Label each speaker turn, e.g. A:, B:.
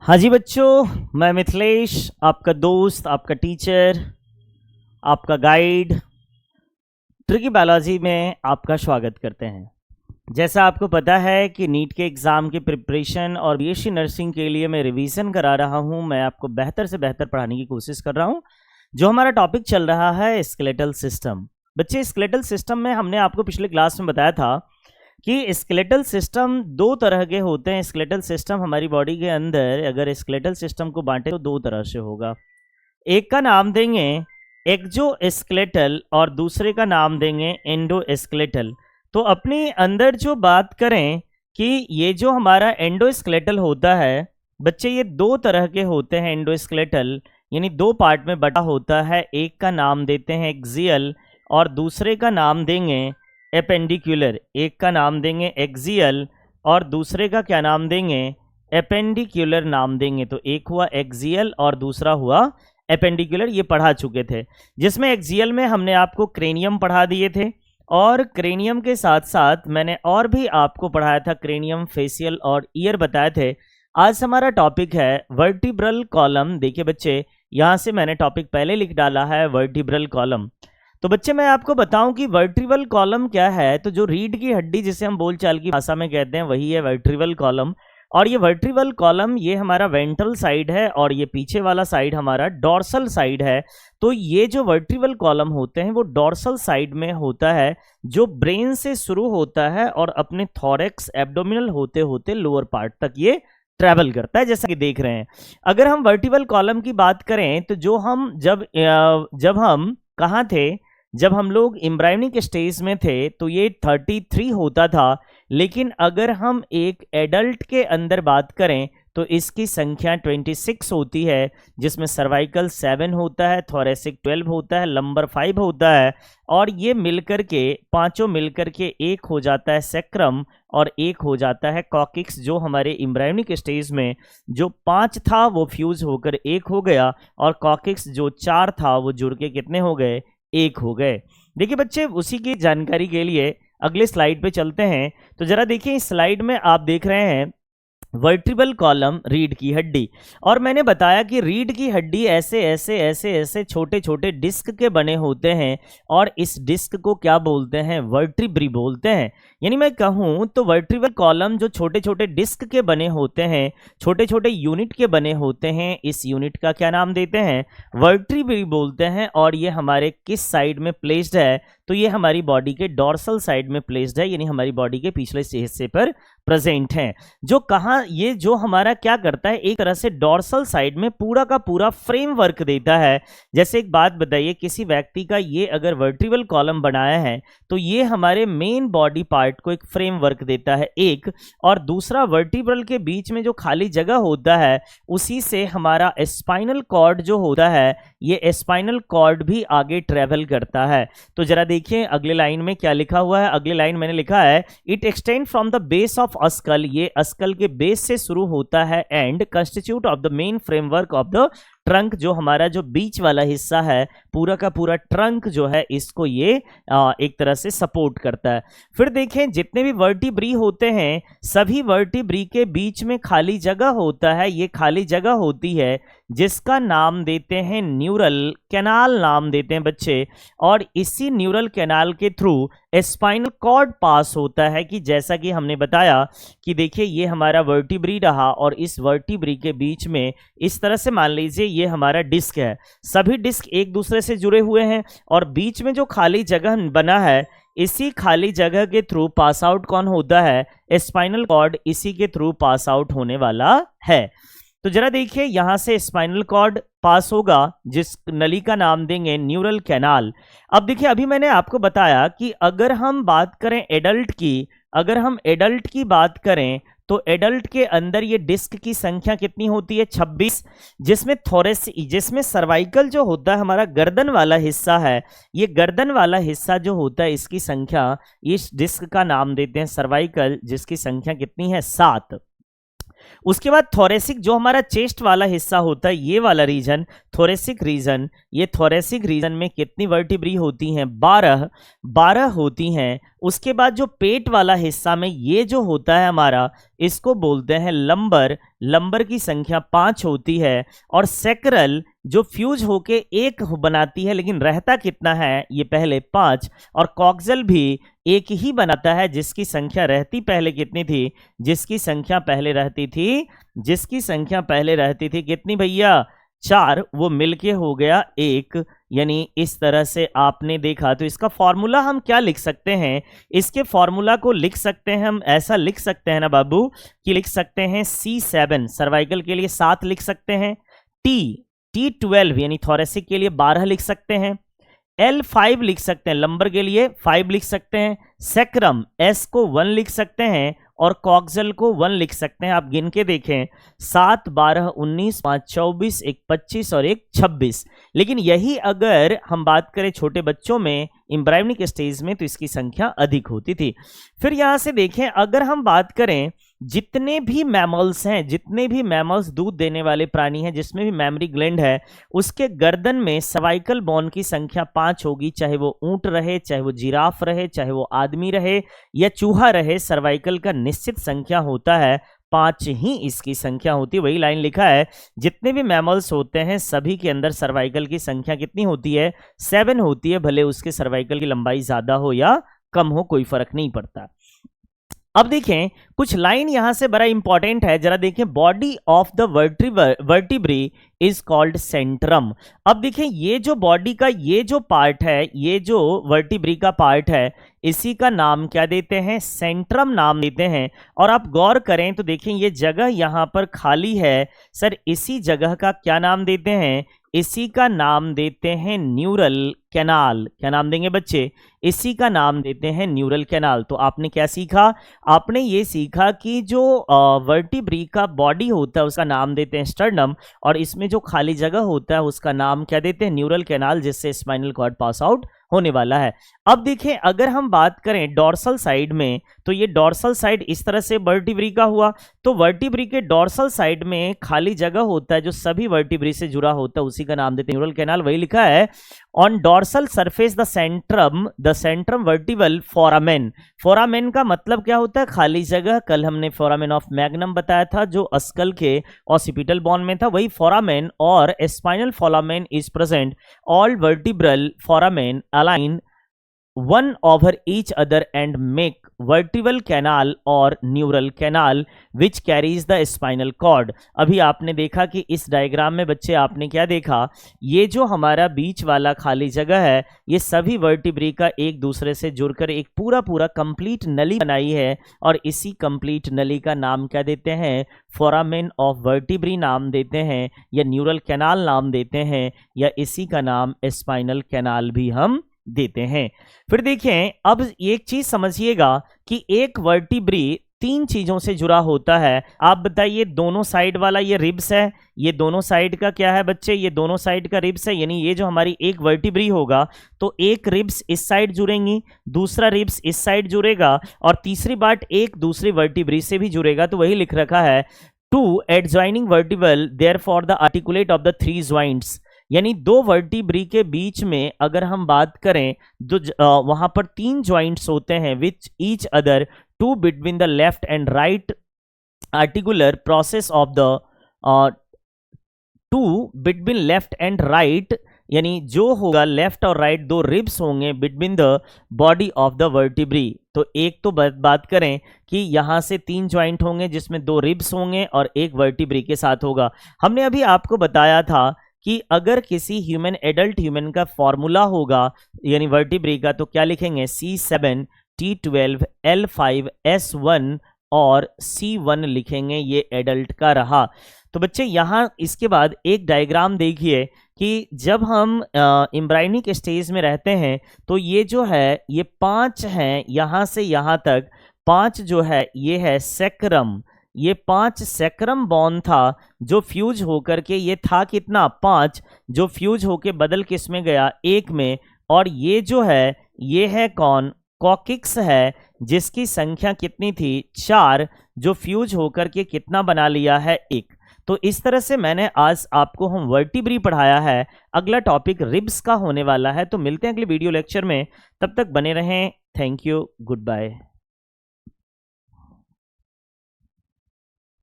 A: हाँ जी बच्चों, मैं मिथिलेश, आपका दोस्त, आपका टीचर, आपका गाइड ट्रिकी बायोलॉजी में आपका स्वागत करते हैं। जैसा आपको पता है कि नीट के एग्ज़ाम की प्रिपरेशन और बीएससी नर्सिंग के लिए मैं रिवीजन करा रहा हूँ। मैं आपको बेहतर से बेहतर पढ़ाने की कोशिश कर रहा हूँ। जो हमारा टॉपिक चल रहा है स्केलेटल सिस्टम। बच्चे, स्केलेटल सिस्टम में हमने आपको पिछले क्लास में बताया था कि स्केलेटल सिस्टम दो तरह के होते हैं। स्केलेटल सिस्टम हमारी बॉडी के अंदर अगर स्केलेटल सिस्टम को बांटे तो दो तरह से होगा। एक का नाम देंगे एक्सोस्केलेटल और दूसरे का नाम देंगे एंडोस्केलेटल। तो अपने अंदर जो बात करें कि ये जो हमारा एंडोस्केलेटल होता है बच्चे, ये दो तरह के होते हैं। एंडोस्केलेटल यानी दो पार्ट में बटा होता है। एक का नाम देते हैं एक्सियल और दूसरे का नाम देंगे एपेंडिकुलर। एक का नाम देंगे एक्सियल और दूसरे का क्या नाम देंगे, एपेंडिकुलर नाम देंगे। तो एक हुआ एक्सियल और दूसरा हुआ एपेंडिकुलर। ये पढ़ा चुके थे, जिसमें एक्सियल में हमने आपको क्रेनियम पढ़ा दिए थे और क्रेनियम के साथ साथ मैंने और भी आपको पढ़ाया था, क्रेनियम, फेशियल और ईयर बताए थे। आज हमारा टॉपिक है वर्टिब्रल कॉलम। देखिए बच्चे, यहाँ से मैंने टॉपिक पहले लिख डाला है, वर्टिब्रल कॉलम। तो बच्चे मैं आपको बताऊं कि वर्टिब्रल कॉलम क्या है। तो जो रीढ़ की हड्डी जिसे हम बोलचाल की भाषा में कहते हैं वही है वर्टिब्रल कॉलम। और ये वर्टिब्रल कॉलम ये हमारा वेंट्रल साइड है और ये पीछे वाला साइड हमारा डॉर्सल साइड है। तो ये जो वर्टिब्रल कॉलम होते हैं वो डॉर्सल साइड में होता है, जो ब्रेन से शुरू होता है और अपने थॉरेक्स एब्डोमिनल होते होते लोअर पार्ट तक ये ट्रैवल करता है, जैसा कि देख रहे हैं। अगर हम वर्टिब्रल कॉलम की बात करें तो जो हम जब हम कहाँ थे, जब हम लोग एम्ब्रायोनिक स्टेज में थे तो ये 33 होता था। लेकिन अगर हम एक एडल्ट के अंदर बात करें तो इसकी संख्या 26 होती है, जिसमें सर्वाइकल 7 होता है, थोरेसिक 12 होता है, लंबर 5 होता है और ये मिलकर के पांचों मिलकर के एक हो जाता है सेक्रम और एक हो जाता है कॉकिक्स। जो हमारे एम्ब्रायोनिक स्टेज में जो 5 था वो फ्यूज होकर एक हो गया और कॉकिक्स जो 4 था वो जुड़ के कितने हो गए, एक हो गए। देखिए बच्चे, उसी की जानकारी के लिए अगले स्लाइड पे चलते हैं। तो जरा देखिए, इस स्लाइड में आप देख रहे हैं वर्टिब्रल कॉलम, रीढ़ की हड्डी। और मैंने बताया कि रीढ़ की हड्डी ऐसे ऐसे ऐसे ऐसे छोटे छोटे डिस्क के बने होते हैं और इस डिस्क को क्या बोलते हैं, वर्टिब्री बोलते हैं। यानी मैं कहूं तो वर्टिब्रल कॉलम जो छोटे छोटे डिस्क के बने होते हैं, छोटे छोटे यूनिट के बने होते हैं, इस यूनिट का क्या नाम देते हैं, वर्टिब्री बोलते हैं। और ये हमारे किस साइड में प्लेस्ड है, तो ये हमारी बॉडी के डॉर्सल साइड में प्लेस्ड है, यानी हमारी बॉडी के पिछले हिस्से पर प्रेजेंट है। जो कहाँ, ये जो हमारा क्या करता है, एक तरह से डॉर्सल साइड में पूरा का पूरा फ्रेमवर्क देता है। जैसे एक बात बताइए, किसी व्यक्ति का ये अगर वर्टिब्रल कॉलम बनाया है तो ये हमारे मेन बॉडी पार्ट को एक फ्रेमवर्क देता है एक, और दूसरा वर्टिब्रल के बीच में जो खाली जगह होता है उसी से हमारा स्पाइनल कॉर्ड जो होता है, ये स्पाइनल कॉर्ड भी आगे ट्रेवल करता है। तो जरा देखिए अगले लाइन में क्या लिखा हुआ है। अगले लाइन मैंने लिखा है, it extend from the base of अस्कल, ये अस्कल के बेस से शुरू होता है, and constitute of the main framework of the trunk, जो हमारा जो बीच वाला हिस्सा है, पूरा का पूरा ट्रंक जो है इसको ये एक तरह से सपोर्ट करता है। फिर देखें, जितने भी वर्टिब्री होते हैं सभी वर्टिब्री के बीच में खाली जगह होता है। ये खाली जगह होती है जिसका नाम देते हैं न्यूरल कैनाल नाम देते हैं बच्चे। और इसी न्यूरल कैनाल के थ्रू स्पाइनल कॉर्ड पास होता है, कि जैसा कि हमने बताया कि देखिए ये हमारा वर्टिब्री रहा और इस वर्टिब्री के बीच में इस तरह से मान लीजिए ये हमारा डिस्क है, सभी डिस्क एक दूसरे से जुड़े हुए हैं और बीच में जो खाली जगह बना है, इसी खाली जगह के थ्रू पास आउट कौन होता है, स्पाइनल कॉर्ड इसी के थ्रू पास आउट होने वाला है। तो जरा देखिए, यहां से स्पाइनल कॉर्ड पास होगा जिस नली का नाम देंगे न्यूरल कैनाल। अब देखिए, अभी मैंने आपको बताया कि अगर हम बात करें एडल्ट की, अगर हम एडल्ट की बात करें तो एडल्ट के अंदर ये डिस्क की संख्या कितनी होती है, 26, जिसमें सर्वाइकल जो होता है हमारा गर्दन वाला हिस्सा है, ये गर्दन वाला हिस्सा जो होता है इसकी संख्या, इस डिस्क का नाम देते हैं सर्वाइकल, जिसकी संख्या कितनी है, 7। उसके बाद थोरेसिक, जो हमारा चेस्ट वाला हिस्सा होता है, ये वाला रीजन थोरेसिक रीजन, ये थोरेसिक रीजन में कितनी वर्टिब्री होती हैं? 12 होती हैं। उसके बाद जो पेट वाला हिस्सा में ये जो होता है हमारा, इसको बोलते हैं लंबर, लंबर की संख्या 5 होती है। और सेक्रल जो फ्यूज होके एक बनाती है, लेकिन रहता कितना है? ये पहले 5। और कॉक्सल भी एक ही बनाता है, जिसकी संख्या रहती पहले कितनी थी? जिसकी संख्या पहले रहती थी कितनी भैया? 4। वो मिलके हो गया 1। यानी इस तरह से आपने देखा। तो इसका फॉर्मूला हम क्या लिख सकते हैं? इसके फॉर्मूला को लिख सकते हैं हम, ऐसा लिख सकते हैं ना बाबू, कि लिख सकते हैं C7 सर्वाइकल के लिए 7 लिख सकते हैं, T12 यानी थोरेसिक के लिए 12 लिख सकते हैं, L5 लिख सकते हैं, लंबर के लिए 5 लिख सकते हैं, सेक्रम S को 1 लिख सकते हैं, और कॉक्सल को 1 लिख सकते हैं। आप गिन के देखें, 7, 12, 19, 5, 24, 1, 25 और 1, 26। लेकिन यही अगर हम बात करें छोटे बच्चों में एम्ब्रायोनिक स्टेज में, तो इसकी संख्या अधिक होती थी। फिर यहां से देखें, अगर हम बात करें जितने भी मैमल्स हैं, जितने भी मैमल्स दूध देने वाले प्राणी हैं, जिसमें भी मैमरी ग्लैंड है, उसके गर्दन में सर्वाइकल बोन की संख्या 5 होगी। चाहे वो ऊंट रहे, चाहे वो जिराफ रहे, चाहे वो आदमी रहे या चूहा रहे, सर्वाइकल का निश्चित संख्या होता है 5 ही इसकी संख्या होती है। वही लाइन लिखा है, जितने भी मैमल्स होते हैं सभी के अंदर सर्वाइकल की संख्या कितनी होती है? 7 होती है। भले उसके सर्वाइकल की लंबाई ज्यादा हो या कम हो, कोई फर्क नहीं पड़ता। अब देखें कुछ लाइन यहां से बड़ा इंपॉर्टेंट है, जरा देखें। Body of the vertebrae is called Centrum. अब देखें, ये जो बॉडी का ये जो पार्ट है, ये जो वर्टिब्री का पार्ट है, इसी का नाम क्या देते हैं? सेंट्रम नाम देते हैं। और आप गौर करें तो देखें, ये जगह यहां पर खाली है सर, इसी जगह का क्या नाम देते हैं? इसी का नाम देते हैं न्यूरल कैनाल। क्या नाम देंगे बच्चे? इसी का नाम देते हैं न्यूरल कैनाल। तो आपने क्या सीखा? आपने ये सीखा कि जो वर्टिब्री का बॉडी होता है उसका नाम देते हैं स्टर्नम, और इसमें जो खाली जगह होता है उसका नाम क्या देते हैं? न्यूरल कैनाल, जिससे स्पाइनल कॉर्ड पास आउट होने वाला है। अब देखें, अगर हम बात करें डॉर्सल साइड में, तो ये डॉर्सल साइड इस तरह से वर्टिब्री का हुआ। तो वर्टिब्री के डॉर्सल साइड में खाली जगह होता है जो सभी वर्टिब्री से जुड़ा होता है, उसी का नाम देते हैं न्यूरल कैनाल। वही लिखा है, on dorsal surface the Centrum vertebral foramen. Foramen का मतलब क्या होता है? खाली जगह। कल हमने फोरामेन ऑफ मैग्नम बताया था, जो अस्कल के ऑसिपिटल बोन में था, वही फोरामेन। और spinal foramen is present, all vertebral foramen align one over each other and make vertebral canal और neural canal which carries the spinal cord। अभी आपने देखा कि इस डायग्राम में बच्चे आपने क्या देखा? ये जो हमारा बीच वाला खाली जगह है, ये सभी वर्टिब्री का एक दूसरे से जुड़कर एक पूरा कंप्लीट नली बनाई है, और इसी कंप्लीट नली का नाम क्या देते हैं? फोरामेन ऑफ वर्टिब्री नाम देते हैं, या न्यूरल कैनाल नाम देते हैं, या इसी का नाम स्पाइनल कैनाल भी हम देते हैं। फिर देखें, अब एक चीज समझिएगा कि एक वर्टिब्री 3 चीजों से जुड़ा होता है। आप बताइए, दोनों साइड वाला ये रिब्स है, ये दोनों साइड का क्या है बच्चे? ये दोनों साइड का रिब्स है। यानी ये जो हमारी एक वर्टिब्री होगा, तो एक रिब्स इस साइड जुड़ेंगी, दूसरा रिब्स इस साइड जुड़ेगा, और तीसरी बात एक दूसरी वर्टिब्री से भी जुड़ेगा। तो वही लिख रखा है, 2 adjoining vertebral therefore the articulate of the 3 joints। यानी 2 वर्टिब्री के बीच में अगर हम बात करें, तो वहां पर 3 ज्वाइंट्स होते हैं, which each other 2 between the left and right articular process of the 2 between left and right, यानी जो होगा लेफ्ट और राइट 2 रिब्स होंगे between the body of the vertebrae. तो एक तो बात करें कि यहां से 3 ज्वाइंट होंगे जिसमें 2 रिब्स होंगे और एक वर्टिब्री के साथ होगा। हमने अभी आपको बताया था कि अगर किसी ह्यूमन, एडल्ट ह्यूमन का फॉर्मूला होगा यानी वर्टिब्री का, तो क्या लिखेंगे? C7, T12, L5, S1 और C1 लिखेंगे। ये एडल्ट का रहा। तो बच्चे यहाँ इसके बाद एक डायग्राम देखिए कि जब हम एम्ब्रायोनिक स्टेज में रहते हैं, तो ये जो है ये 5 हैं, यहाँ से यहाँ तक 5 जो है ये है सेक्रम। ये 5 सेक्रम बॉन था जो फ्यूज होकर के, ये था कितना? 5, जो फ्यूज होके बदल किस में गया? 1 में। और ये जो है ये है कौन? कॉकिक्स है। जिसकी संख्या कितनी थी 4, जो फ्यूज होकर के कितना बना लिया है 1। तो इस तरह से मैंने आज आपको हम वर्टिब्री पढ़ाया है। अगला टॉपिक रिब्स का होने वाला है। तो मिलते हैं अगले वीडियो लेक्चर में, तब तक बने रहें। Thank you, good bye.